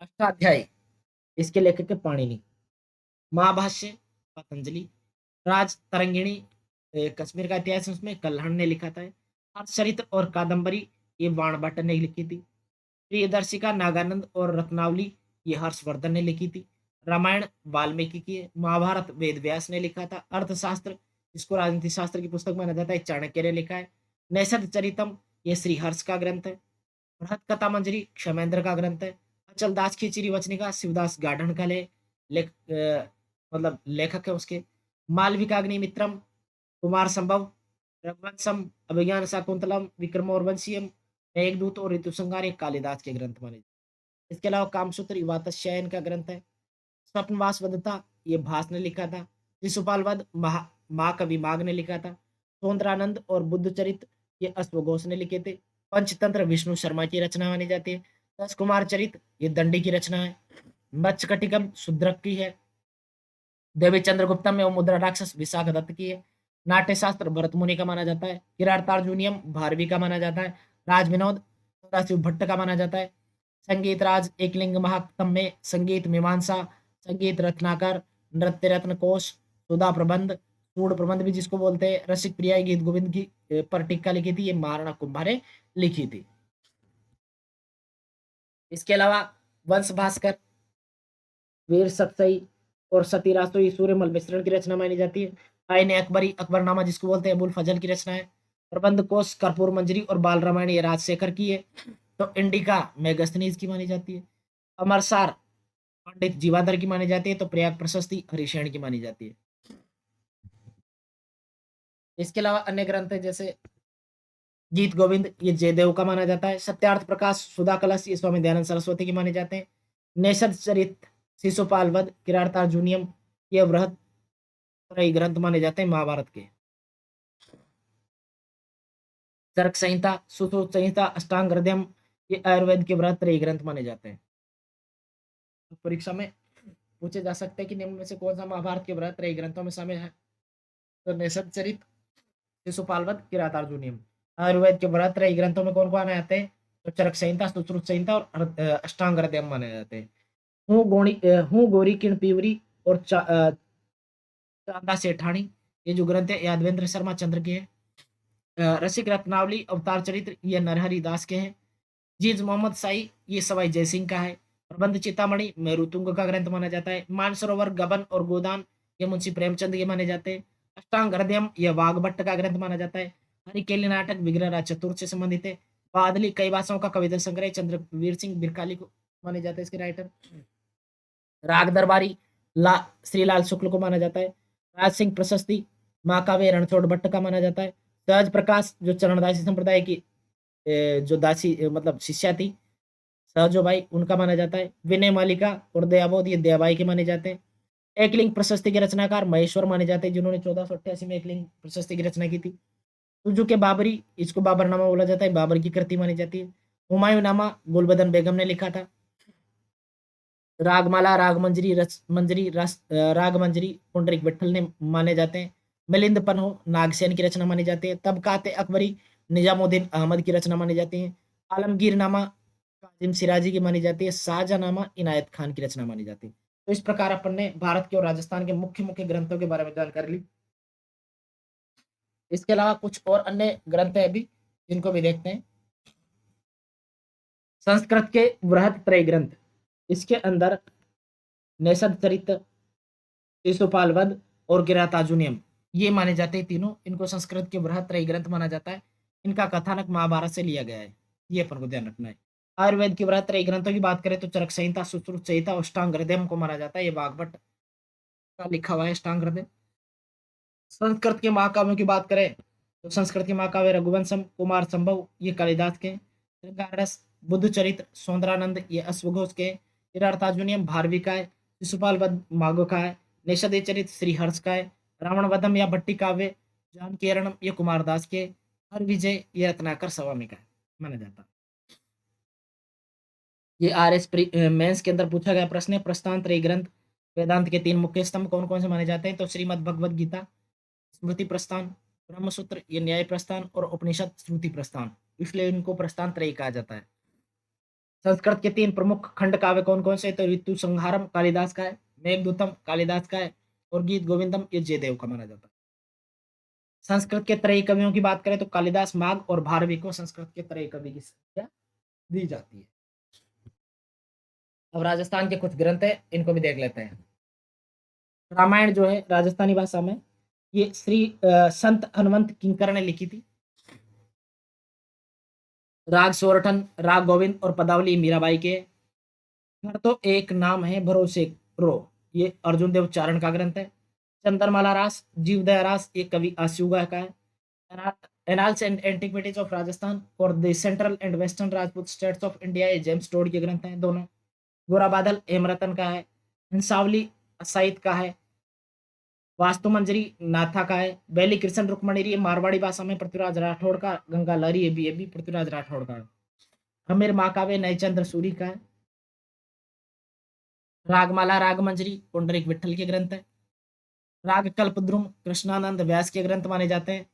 अष्टाध्यायी, इसके लेखक है पाणिनि। महाभाष्य पतंजलि। राज तरंगिणी, कश्मीर का इतिहास है, उसमें कल्हण ने लिखा था। हर्षचरित और कादम्बरी, ये बाणभट्ट ने लिखी थी। प्रियदर्शिका नागानंद और रत्नावली, ये हर्षवर्धन ने लिखी थी। रामायण वाल्मीकि की है। महाभारत वेद व्यास ने लिखा था। अर्थशास्त्र, जिसको राजनीति शास्त्र की पुस्तक माना जाता है, चाणक्य ने लिखा है। नैषध चरितम, ये श्री हर्ष का ग्रंथ है। बृहत कथा मंजरी, क्षमेंद्र का ग्रंथ है। अचल दास खिचरी वचनिका, शिवदास गाढ़न का मतलब लेखक है उसके। मालविकाग्निमित्रम, कुमार संभव, रघुवंशम, अभिज्ञान शाकुंतलम, विक्रमोर्वशीयम, मेघदूत और ऋतुसंहार, ये कालिदास के ग्रंथ माने। इसके अलावा कामसूत्र युवातश्ययन का ग्रंथ है। स्वप्नवास वदता, ये भास ने लिखा था। शिशुपाल वध, महाकवि माघ ने लिखा था। सौंदरानंद और बुद्ध चरित, ये अश्वघोष ने लिखे थे। पंचतंत्र विष्णु शर्मा की रचना मानी जाती है। दस कुमार चरित, ये दंडी की रचना है। मत्स्यकटिकम शुद्रक की है। देवी चंद्रगुप्तम एवं मुद्रा राक्षस विशाख दत्त की है। नाट्य शास्त्र भरत मुनि का माना जाता है। किरातार्जुनियम भारवी का माना जाता है। राज विनोद सदाशिव भट्ट का माना जाता है। संगीत राज एकलिंग महात्म में संगीत मीमांसा, संगीत रत्नाकर, नृत्य रत्न कोश, सुधा प्रबंध, सूड प्रबंध भी जिसको बोलते हैं, रसिक प्रिया गीत गोविंद की पर टीका लिखी थी, ये महाराणा कुंभारे लिखी थी। इसके अलावा वंश भास्कर, वीर सतसई और सती रासोई सूर्यमल मिश्रण की रचना मानी जाती है। आईने अकबरी, अकबरनामा जिसको बोलते हैं, अबुल फजल की रचना है। प्रबंध कोश कर्पूर मंजरी और बाल रामायण, ये राजशेखर की है। तो इंडिका मेगस्थनीज की मानी जाती है। अमरसार पंडित जीवाधर की मानी जाती है। तो प्रयाग प्रशस्ति हरिशेन की मानी जाती है। इसके अलावा अन्य ग्रंथ है जैसे गीत गोविंद, ये जयदेव का माना जाता है। सत्यार्थ प्रकाश, सुधा कलश, ये स्वामी दयानंद सरस्वती की माने जाते हैं। नेषद चरित, शिशुपाल वध, किरातार्जुनियम, ये वृहत ग्रंथ माने जाते हैं महाभारत के। चरक संहिता, सुश्रुत संहिता, अष्टांग हृदयम, ये आयुर्वेद के वृहत ग्रंथ माने जाते हैं। तो परीक्षा में पूछे जा सकते हैं कि निम्न में से कौन सा महाभारत के वृहत ग्रंथों में शामिल है। तो नेषद चरित, शिशुपाल वध, किरातार्जुनियम। आयुर्वेद के वृहत ग्रंथों में कौन कौन आते हैं? तो चरक संहिता, सुश्रुत संहिता और अष्टांग हृदयम माने जाते हैं। हूँ गोरी किण पीवरी और चांदा सेठानी, ये जो ग्रंथ है यादवेंद्र शर्मा चंद्र के हैं। रसिक रत्नावली अवतार चरित्र ये नरहरि दास के हैं। जीज मोहम्मद शाही ये सवाई जयसिंह का है। प्रबंध चिंतामणि मेरुतुंग का ग्रंथ माना जाता है। मानसरोवर गबन और गोदान ये मुंशी प्रेमचंद ये माने जाते हैं। अष्टांग हृदयम यह वाघभट्ट का ग्रंथ माना जाता है। हरिकेली नाटक विग्रहराज चतुर्थ से संबंधित है। बादली कई भाषाओं का कविता संग्रह चंद्रवीर सिंह बिरकाली को माने जाते हैं इसके राइटर। राग दरबारी ला श्रीलाल शुक्ल को माना जाता है। राज सिंह प्रशस्ति महाकाव्य रणछोड़ भट्ट का माना जाता है। सहज प्रकाश जो चरणदासी संप्रदाय की जो दासी मतलब शिष्या थी सहजो भाई उनका माना जाता है। विनय मालिका और दयाबोध ये दयाबाई के माने जाते हैं। एकलिंग प्रशस्ति के रचनाकार महेश्वर माने जाते हैं जिन्होंने 1488 में एकलिंग प्रशस्ति की रचना की थी। तुजो के बाबरी इसको बाबरनामा बोला जाता है, बाबर की कृति मानी जाती है। हुमायूं नामा गुलबदन बेगम ने लिखा था। रागमाला रागमंजरी रागमंजरी पुंडरीक विठल ने माने जाते हैं। मिलिंद पन्हो नागसेन की रचना मानी जाती है। तबकात अकबरी निजामुद्दीन अहमद की रचना मानी जाती है। आलमगीर नामा काजिम सिराजी की मानी जाती है। शाहजहानामा इनायत खान की रचना मानी जाती है। तो इस प्रकार अपन ने भारत के और राजस्थान के मुख्य मुख्य ग्रंथों के बारे में जानकारी ली। इसके अलावा कुछ और अन्य ग्रंथ है भी जिनको भी देखते हैं। संस्कृत के बृहद त्रय ग्रंथ, इसके अंदर नेषद चरित, शिशुपाल वध और गिरतार्जुनियम ये माने जाते हैं तीनों। इनको संस्कृत के बृहद त्रय ग्रंथ माना जाता है। इनका कथानक महाभारत से लिया गया है, ये अपन को ध्यान रखना है। आयुर्वेद के बृहद त्रय ग्रंथों की बात करें तो चरक संहिता, सुश्रुत संहिता और अष्टांग हृदयम को माना जाता है। ये वाग्भट का लिखा हुआ है अष्टांग हृदय। संस्कृत के महाकाव्यों की बात करें तो संस्कृत के महाकाव्य रघुवंशम, कुमार संभव ये कालिदास के, श्रृंगार रस, बुद्ध चरित्र, सौंदरानंद ये अश्वघोष के, गिरतार्जुनियम भारवी का है, शिशुपाल वध माघो का है, निषद चरित्र श्रीहर्ष का है, रावण वधम या भट्टी काव्य जानकीरणम ये कुमारदास के, हर विजय ये रत्नाकर स्वामी का है माना जाता है। ये RS मेंस के अंदर पूछा गया प्रश्न है। प्रस्थान त्रय ग्रंथ वेदांत के तीन मुख्य स्तंभ कौन कौन से माने जाते हैं तो श्रीमद् भगवद गीता, स्मृति प्रस्थान, ब्रह्मसूत्र ये न्याय प्रस्थान और उपनिषद श्रुति प्रस्थान, इसलिए इनको प्रस्थान त्रयी कहा जाता है। संस्कृत के तीन प्रमुख खंड काव्य कौन कौन से तो ऋतु संहारम कालिदास का है, मेघदूतम कालिदास का है और गीत गोविंदम ये जयदेव का माना जाता है। संस्कृत के त्रयी कवियों की बात करें तो कालिदास, माघ और भारवी को संस्कृत के त्रयी कवि की संख्या दी जाती है। अब राजस्थान के कुछ ग्रंथ है इनको भी देख लेते हैं। रामायण जो है राजस्थानी भाषा में ये श्री संत हनुमंत किंकर ने लिखी थी। राग सोरठन, राग गोविंद और पदावली मीराबाई के। घर तो एक नाम है भरोसे रो ये अर्जुन देव चारण का ग्रंथ है। चंद्रमाला रास, जीवदया रास ये कवि आशुगा का है। Annals and antiquities of Rajasthan और the central and western Rajput states of India ये जेम्स टोड के ग्रंथ हैं दोनों। गोरा बादल हेमरतन का है। हंसावली असाइद का है। वास्तु मंजरी नाथा का है। बैली कृष्ण रुक्मणी मारवाड़ी भाषा में पृथ्वीराज राठौड़ का। गंगा लहरी ये भी पृथ्वीराज राठौड़ का है। हमीर महाकाव्य नयचंद्र सूरी का है। रागमाला रागमंजरी पुंडरीक विठल के ग्रंथ है। राग कल्पद्रुम कृष्णानंद व्यास के ग्रंथ माने जाते हैं।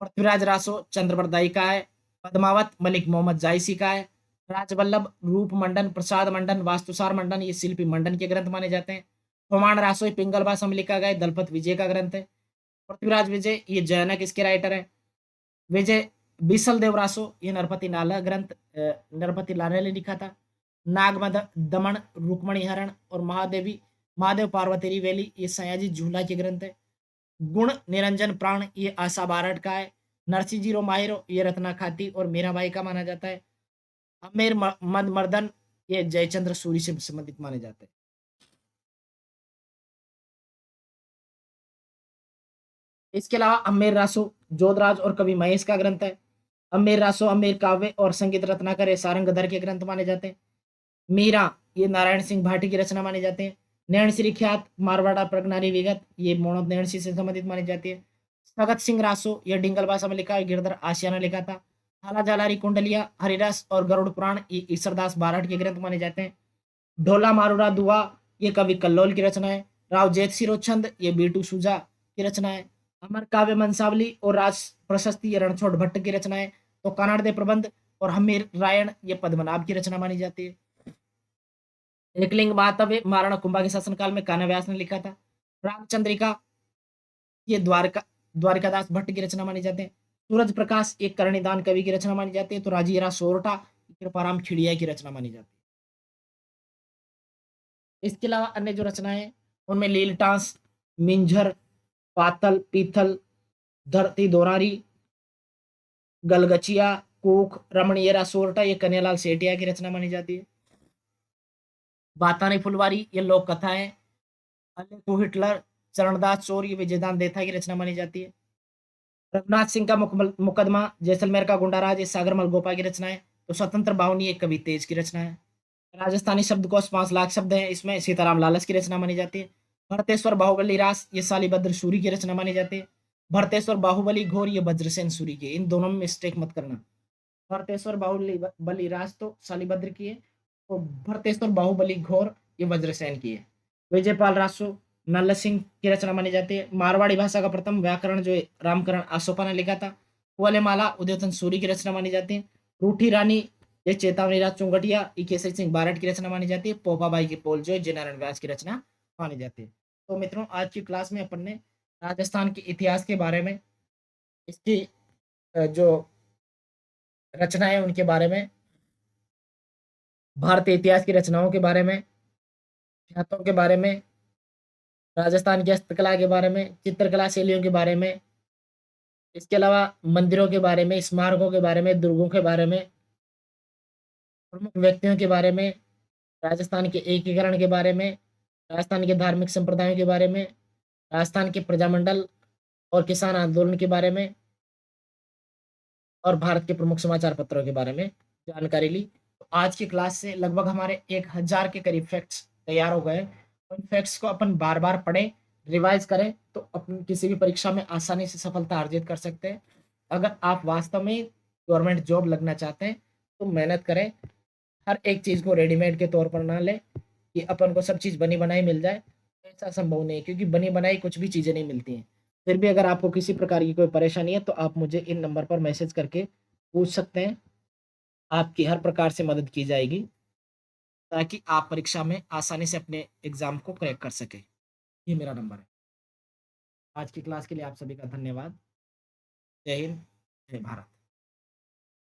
पृथ्वीराज रासो चंद्रवरदाई का है। पद्मावत मलिक मोहम्मद जायसी का है। राजवल्लभ रूप मंडन प्रसाद मंडन वास्तुसार मंडन ये शिल्पी मंडन के ग्रंथ माने जाते हैं। प्रमाण रासोई पिंगल भाषा में लिखा गया दलपत विजय का ग्रंथ है। पृथ्वीराज विजय ये जैनक इसके राइटर है। विजय बीसल देव रासो ये नरपति नाला ग्रंथ नरपति लाले ने लिखा था। नागमद दमन रुक्मणी हरण और महादेव पार्वती रिवेली ये सयाजी झूला के ग्रंथ है। गुण निरंजन प्राण ये आशा बारट का है। नरसिंह जीरो माहिरो ये रत्ना खाती और मीराबाई का माना जाता है। अमेर मद मर्दन ये जयचंद्र सूरी से संबंधित माने जाते हैं। इसके अलावा अमेर रासो जोधराज और कवि महेश का ग्रंथ है। अमेर रासो अमेर काव्य और संगीत रत्नाकर ये सारंगधर के ग्रंथ माने जाते हैं। मीरा ये नारायण सिंह भाटी की रचना माने जाते हैं। नैण श्री ख्यात मारवाड़ा प्रगनारी विगत ये मोहम्मद नैण सिंह से संबंधित मानी जाती है। सगत सिंह रासो यह डिंगल भाषा में लिखा है। गिरधर आशिया ने लिखा था। हाला जालारी कुंडलिया हरिदास और गरुड़ पुराण ये ईश्वरदास बारठ के ग्रंथ माने जाते हैं। ढोला मारूरा दुआ ये कवि कल्लोल की रचना है। राव जेत सिरोचंद ये बीटू सुजा की रचना है। अमर काव्य मंसावली और राज प्रशस्ति ये रणछोड़ भट्ट की रचना है। तो कन्नड़ दे प्रबंध और हमीर रायण ये पद्मनाभ की रचना मानी जाती है। एकलिंग महाकाव्य महाराणा कुंभा के शासनकाल में कान्हा व्यास ने लिखा था। रामचंद्रिका ये द्वारिकादास भट्ट की रचना मानी जाती है। सूरज प्रकाश एक करणीदान कवि की रचना मानी जाती है। तो राजीरा सोरठा कृपाराम खिड़िया की रचना मानी जाती है। इसके अलावा अन्य जो रचनाएं हैं उनमें लीलटास, मिंझर, पातल, पीथल, धरती दोरारी, गलगचिया, कोख, रमणीयरा सोरठा ये कन्हैयालाल सेठिया की रचना मानी जाती है। बातानी फुलवारी ये लोक कथा है। अल्ले हिटलर, चरणदास चोर ये विजयदान देथा की रचना मानी जाती है। रघुनाथ सिंह का मुकदमा, जैसलमेर का गुंडाराज ये सागर मलगोपा की रचना है। तो स्वतंत्र बाहुनी एक कवि तेज की रचना है। राजस्थानी शब्दकोश 5 लाख शब्द हैं, इसमें सीताराम लालच की रचना मानी जाती है। भरतेश्वर बाहुबली रास ये शालिभद्र सूरी की रचना मानी जाती है। भरतेश्वर बाहुबली घोर ये वज्रसेन सूरी की, इन दोनों में मिस्टेक मत करना। भरतेश्वर बाहुबली बली राज तो शालिभद्र की है, तो भरतेश्वर बाहुबली घोर ये वज्रसेन की है। विजयपाल रासो नल्ल सिंह की रचना मानी जाती है। मारवाड़ी भाषा का प्रथम व्याकरण जो है रामकरण आसोपा ने लिखा था। कुवलेमाला उदयतन सूरी की रचना मानी जाती है। रूठी रानी ये चेतावनी राज चुंगटिया केसरी सिंह बारठ की रचना मानी जाती है। पोपाबाई की पोल जो है जयनारायण व्यास की रचना मानी जाती है। तो मित्रों आज की क्लास में अपन ने राजस्थान के इतिहास के बारे में, इसकी जो रचनाएं उनके बारे में, भारतीय इतिहास की रचनाओं के बारे में, ख्यातों के बारे में, राजस्थान की हस्तकला के बारे में, चित्रकला शैलियों के बारे में, इसके अलावा मंदिरों के बारे में, स्मारकों के बारे में, दुर्गों के बारे में, प्रमुख व्यक्तियों के बारे में, राजस्थान के एकीकरण के बारे में, राजस्थान के धार्मिक संप्रदायों के बारे में, राजस्थान के प्रजामंडल और किसान आंदोलन के बारे में और भारत के प्रमुख समाचार पत्रों के बारे में जानकारी ली। तो आज की क्लास से लगभग हमारे 1000 के करीब फैक्ट्स तैयार हो गए। उन फैक्ट्स को अपन बार बार पढ़ें, रिवाइज करें तो अपन किसी भी परीक्षा में आसानी से सफलता अर्जित कर सकते हैं। अगर आप वास्तव में गवर्नमेंट जॉब लगना चाहते हैं तो मेहनत करें। हर एक चीज़ को रेडीमेड के तौर पर ना लें कि अपन को सब चीज़ बनी बनाई मिल जाए, ऐसा संभव नहीं है, क्योंकि बनी बनाई कुछ भी चीज़ें नहीं मिलती हैं। फिर भी अगर आपको किसी प्रकार की कोई परेशानी है तो आप मुझे इन नंबर पर मैसेज करके पूछ सकते हैं। आपकी हर प्रकार से मदद की जाएगी ताकि आप परीक्षा में आसानी से अपने एग्ज़ाम को क्रैक कर सकें। ये मेरा नंबर है। आज की क्लास के लिए आप सभी का धन्यवाद। जय हिंद, जय भारत।